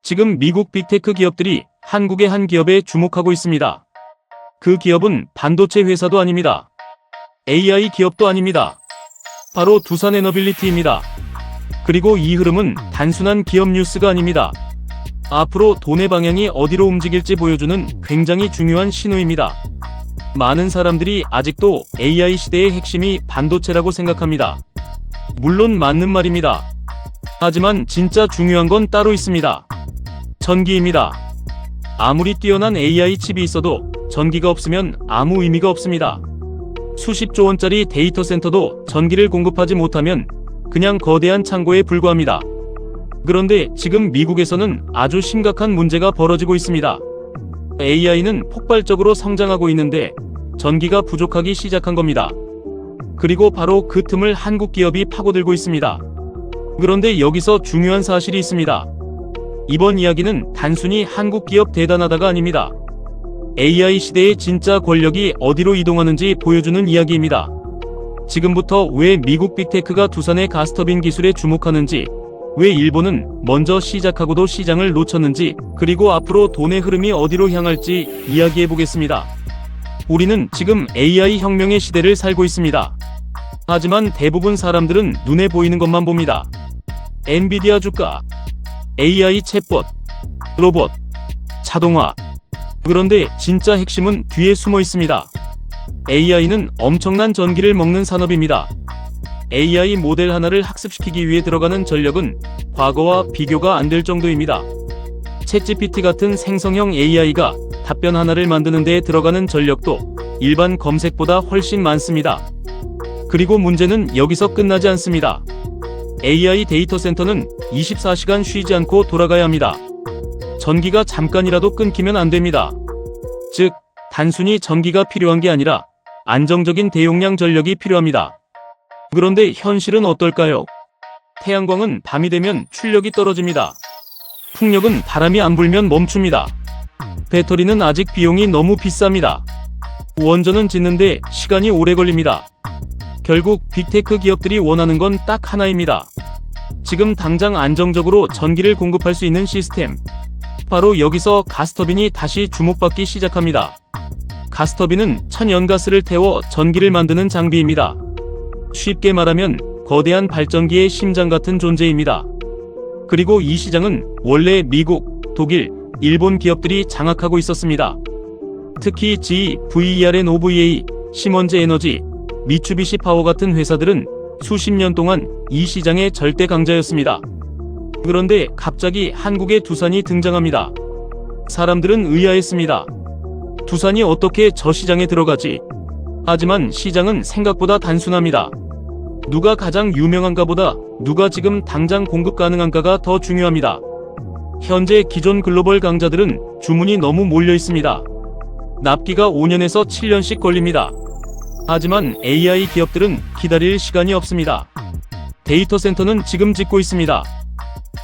지금 미국 빅테크 기업들이 한국의 한 기업에 주목하고 있습니다. 그 기업은 반도체 회사도 아닙니다. AI 기업도 아닙니다. 바로 두산에너빌리티입니다. 그리고 이 흐름은 단순한 기업 뉴스가 아닙니다. 앞으로 돈의 방향이 어디로 움직일지 보여주는 굉장히 중요한 신호입니다. 많은 사람들이 아직도 AI 시대의 핵심이 반도체라고 생각합니다. 물론 맞는 말입니다. 하지만 진짜 중요한 건 따로 있습니다. 전기입니다. 아무리 뛰어난 AI 칩이 있어도 전기가 없으면 아무 의미가 없습니다. 수십조 원짜리 데이터 센터도 전기를 공급하지 못하면 그냥 거대한 창고에 불과합니다. 그런데 지금 미국에서는 아주 심각한 문제가 벌어지고 있습니다. AI는 폭발적으로 성장하고 있는데 전기가 부족하기 시작한 겁니다. 그리고 바로 그 틈을 한국 기업이 파고들고 있습니다. 그런데 여기서 중요한 사실이 있습니다. 이번 이야기는 단순히 한국 기업 대단하다가 아닙니다. AI 시대의 진짜 권력이 어디로 이동하는지 보여주는 이야기입니다. 지금부터 왜 미국 빅테크가 두산의 가스터빈 기술에 주목하는지, 왜 일본은 먼저 시작하고도 시장을 놓쳤는지, 그리고 앞으로 돈의 흐름이 어디로 향할지 이야기해 보겠습니다. 우리는 지금 AI 혁명의 시대를 살고 있습니다. 하지만 대부분 사람들은 눈에 보이는 것만 봅니다. 엔비디아 주가, AI 챗봇, 로봇, 자동화. 그런데 진짜 핵심은 뒤에 숨어 있습니다. AI는 엄청난 전기를 먹는 산업입니다. AI 모델 하나를 학습시키기 위해 들어가는 전력은 과거와 비교가 안 될 정도입니다. 챗GPT 같은 생성형 AI가 답변 하나를 만드는 데 들어가는 전력도 일반 검색보다 훨씬 많습니다. 그리고 문제는 여기서 끝나지 않습니다. AI 데이터 센터는 24시간 쉬지 않고 돌아가야 합니다. 전기가 잠깐이라도 끊기면 안 됩니다. 즉, 단순히 전기가 필요한 게 아니라 안정적인 대용량 전력이 필요합니다. 그런데 현실은 어떨까요? 태양광은 밤이 되면 출력이 떨어집니다. 풍력은 바람이 안 불면 멈춥니다. 배터리는 아직 비용이 너무 비쌉니다. 원전은 짓는데 시간이 오래 걸립니다. 결국 빅테크 기업들이 원하는 건 딱 하나입니다. 지금 당장 안정적으로 전기를 공급할 수 있는 시스템. 바로 여기서 가스터빈이 다시 주목받기 시작합니다. 가스터빈은 천연가스를 태워 전기를 만드는 장비입니다. 쉽게 말하면 거대한 발전기의 심장 같은 존재입니다. 그리고 이 시장은 원래 미국, 독일, 일본 기업들이 장악하고 있었습니다. 특히 GE, VERNOVA, 시먼즈 에너지, 미추비시 파워 같은 회사들은 수십 년 동안 이 시장의 절대 강자였습니다. 그런데 갑자기 한국에 두산이 등장합니다. 사람들은 의아했습니다. 두산이 어떻게 저 시장에 들어가지? 하지만 시장은 생각보다 단순합니다. 누가 가장 유명한가 보다 누가 지금 당장 공급 가능한가가 더 중요합니다. 현재 기존 글로벌 강자들은 주문이 너무 몰려 있습니다. 납기가 5년에서 7년씩 걸립니다. 하지만 AI 기업들은 기다릴 시간이 없습니다. 데이터 센터는 지금 짓고 있습니다.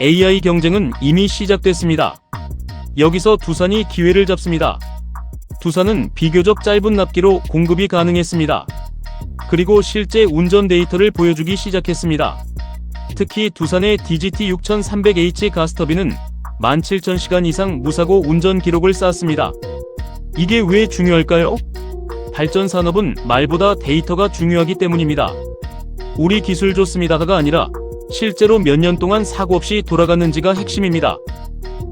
AI 경쟁은 이미 시작됐습니다. 여기서 두산이 기회를 잡습니다. 두산은 비교적 짧은 납기로 공급이 가능했습니다. 그리고 실제 운전 데이터를 보여주기 시작했습니다. 특히 두산의 DGT6300H 가스터빈은 17,000시간 이상 무사고 운전 기록을 쌓았습니다. 이게 왜 중요할까요? 발전 산업은 말보다 데이터가 중요하기 때문입니다. 우리 기술 좋습니다가 아니라 실제로 몇 년 동안 사고 없이 돌아갔는지가 핵심입니다.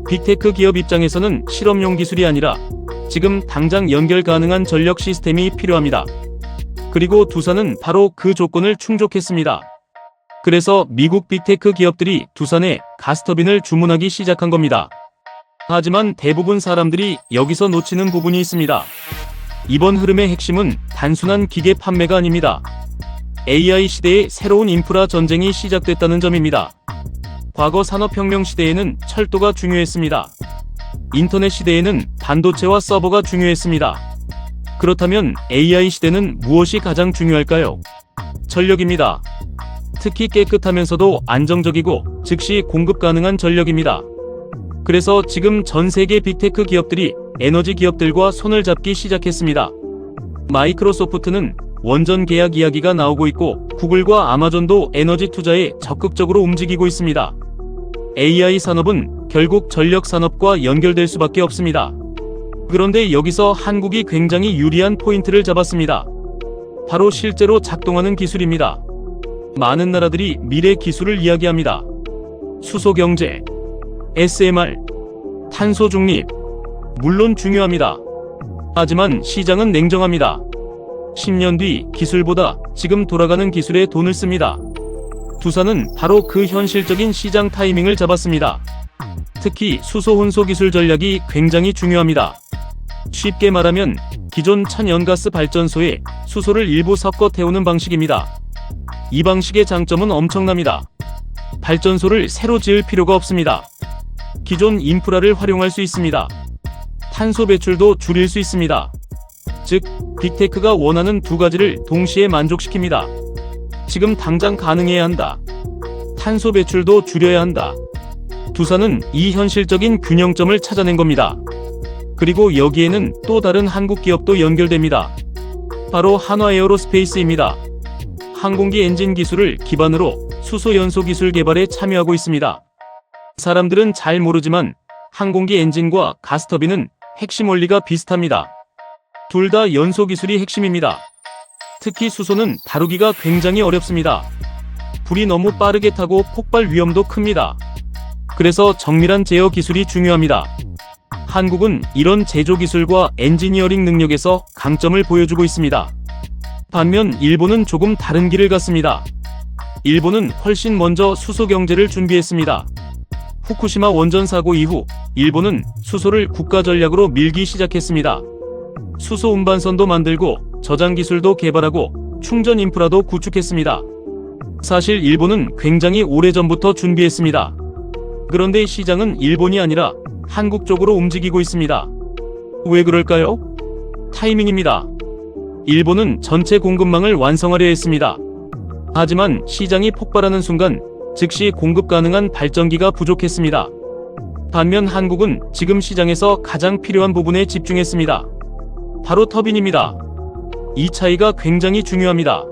빅테크 기업 입장에서는 실험용 기술이 아니라 지금 당장 연결 가능한 전력 시스템이 필요합니다. 그리고 두산은 바로 그 조건을 충족했습니다. 그래서 미국 빅테크 기업들이 두산에 가스터빈을 주문하기 시작한 겁니다. 하지만 대부분 사람들이 여기서 놓치는 부분이 있습니다. 이번 흐름의 핵심은 단순한 기계 판매가 아닙니다. AI 시대의 새로운 인프라 전쟁이 시작됐다는 점입니다. 과거 산업혁명 시대에는 철도가 중요했습니다. 인터넷 시대에는 반도체와 서버가 중요했습니다. 그렇다면 AI 시대는 무엇이 가장 중요할까요? 전력입니다. 특히 깨끗하면서도 안정적이고 즉시 공급 가능한 전력입니다. 그래서 지금 전 세계 빅테크 기업들이 에너지 기업들과 손을 잡기 시작했습니다. 마이크로소프트는 원전 계약 이야기가 나오고 있고 구글과 아마존도 에너지 투자에 적극적으로 움직이고 있습니다. AI 산업은 결국 전력산업과 연결될 수밖에 없습니다. 그런데 여기서 한국이 굉장히 유리한 포인트를 잡았습니다. 바로 실제로 작동하는 기술입니다. 많은 나라들이 미래 기술을 이야기합니다. 수소경제, SMR, 탄소 중립, 물론 중요합니다. 하지만 시장은 냉정합니다. 10년 뒤 기술보다 지금 돌아가는 기술에 돈을 씁니다. 두산은 바로 그 현실적인 시장 타이밍을 잡았습니다. 특히 수소 혼소 기술 전략이 굉장히 중요합니다. 쉽게 말하면 기존 천연가스 발전소에 수소를 일부 섞어 태우는 방식입니다. 이 방식의 장점은 엄청납니다. 발전소를 새로 지을 필요가 없습니다. 기존 인프라를 활용할 수 있습니다. 탄소 배출도 줄일 수 있습니다. 즉, 빅테크가 원하는 두 가지를 동시에 만족시킵니다. 지금 당장 가능해야 한다. 탄소 배출도 줄여야 한다. 두산은 이 현실적인 균형점을 찾아낸 겁니다. 그리고 여기에는 또 다른 한국 기업도 연결됩니다. 바로 한화에어로스페이스입니다. 항공기 엔진 기술을 기반으로 수소 연소 기술 개발에 참여하고 있습니다. 사람들은 잘 모르지만 항공기 엔진과 가스터빈은 핵심 원리가 비슷합니다. 둘 다 연소 기술이 핵심입니다. 특히 수소는 다루기가 굉장히 어렵습니다. 불이 너무 빠르게 타고 폭발 위험도 큽니다. 그래서 정밀한 제어 기술이 중요합니다. 한국은 이런 제조 기술과 엔지니어링 능력에서 강점을 보여주고 있습니다. 반면 일본은 조금 다른 길을 갔습니다. 일본은 훨씬 먼저 수소 경제를 준비했습니다. 후쿠시마 원전 사고 이후 일본은 수소를 국가 전략으로 밀기 시작했습니다. 수소 운반선도 만들고 저장 기술도 개발하고 충전 인프라도 구축했습니다. 사실 일본은 굉장히 오래전부터 준비했습니다. 그런데 시장은 일본이 아니라 한국 쪽으로 움직이고 있습니다. 왜 그럴까요? 타이밍입니다. 일본은 전체 공급망을 완성하려 했습니다. 하지만 시장이 폭발하는 순간 즉시 공급 가능한 발전기가 부족했습니다. 반면 한국은 지금 시장에서 가장 필요한 부분에 집중했습니다. 바로 터빈입니다. 이 차이가 굉장히 중요합니다.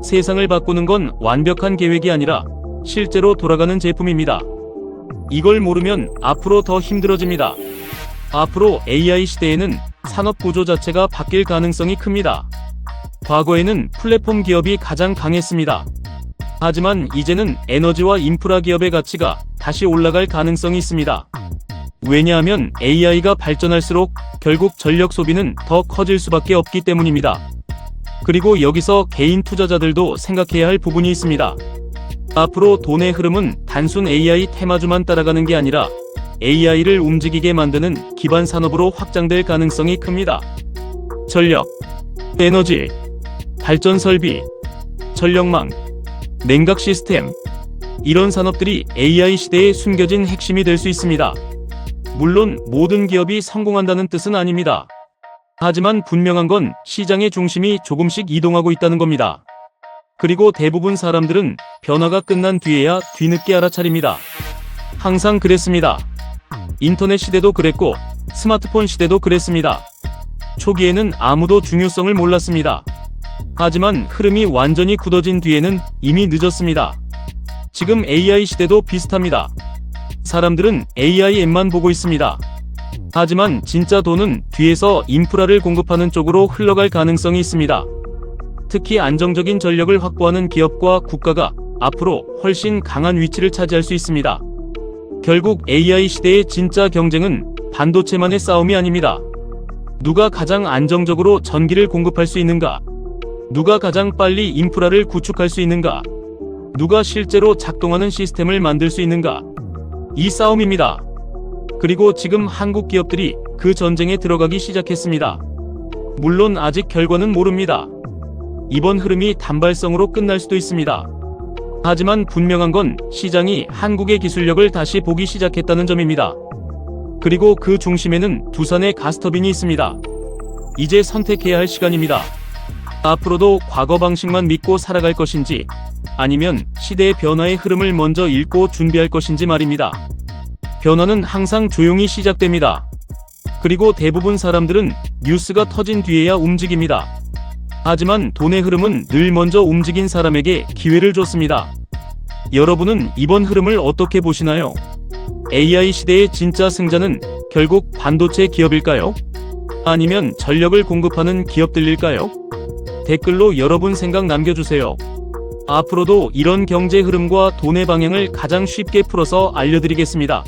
세상을 바꾸는 건 완벽한 계획이 아니라 실제로 돌아가는 제품입니다. 이걸 모르면 앞으로 더 힘들어집니다. 앞으로 AI 시대에는 산업 구조 자체가 바뀔 가능성이 큽니다. 과거에는 플랫폼 기업이 가장 강했습니다. 하지만 이제는 에너지와 인프라 기업의 가치가 다시 올라갈 가능성이 있습니다. 왜냐하면 AI가 발전할수록 결국 전력 소비는 더 커질 수밖에 없기 때문입니다. 그리고 여기서 개인 투자자들도 생각해야 할 부분이 있습니다. 앞으로 돈의 흐름은 단순 AI 테마주만 따라가는 게 아니라 AI를 움직이게 만드는 기반 산업으로 확장될 가능성이 큽니다. 전력, 에너지, 발전 설비, 전력망, 냉각 시스템, 이런 산업들이 AI 시대에 숨겨진 핵심이 될 수 있습니다. 물론 모든 기업이 성공한다는 뜻은 아닙니다. 하지만 분명한 건 시장의 중심이 조금씩 이동하고 있다는 겁니다. 그리고 대부분 사람들은 변화가 끝난 뒤에야 뒤늦게 알아차립니다. 항상 그랬습니다. 인터넷 시대도 그랬고 스마트폰 시대도 그랬습니다. 초기에는 아무도 중요성을 몰랐습니다. 하지만 흐름이 완전히 굳어진 뒤에는 이미 늦었습니다. 지금 AI 시대도 비슷합니다. 사람들은 AI 앱만 보고 있습니다. 하지만 진짜 돈은 뒤에서 인프라를 공급하는 쪽으로 흘러갈 가능성이 있습니다. 특히 안정적인 전력을 확보하는 기업과 국가가 앞으로 훨씬 강한 위치를 차지할 수 있습니다. 결국 AI 시대의 진짜 경쟁은 반도체만의 싸움이 아닙니다. 누가 가장 안정적으로 전기를 공급할 수 있는가? 누가 가장 빨리 인프라를 구축할 수 있는가? 누가 실제로 작동하는 시스템을 만들 수 있는가? 이 싸움입니다. 그리고 지금 한국 기업들이 그 전쟁에 들어가기 시작했습니다. 물론 아직 결과는 모릅니다. 이번 흐름이 단발성으로 끝날 수도 있습니다. 하지만 분명한 건 시장이 한국의 기술력을 다시 보기 시작했다는 점입니다. 그리고 그 중심에는 두산의 가스터빈이 있습니다. 이제 선택해야 할 시간입니다. 앞으로도 과거 방식만 믿고 살아갈 것인지 아니면 시대의 변화의 흐름을 먼저 읽고 준비할 것인지 말입니다. 변화는 항상 조용히 시작됩니다. 그리고 대부분 사람들은 뉴스가 터진 뒤에야 움직입니다. 하지만 돈의 흐름은 늘 먼저 움직인 사람에게 기회를 줬습니다. 여러분은 이번 흐름을 어떻게 보시나요? AI 시대의 진짜 승자는 결국 반도체 기업일까요? 아니면 전력을 공급하는 기업들일까요? 댓글로 여러분 생각 남겨주세요. 앞으로도 이런 경제 흐름과 돈의 방향을 가장 쉽게 풀어서 알려드리겠습니다.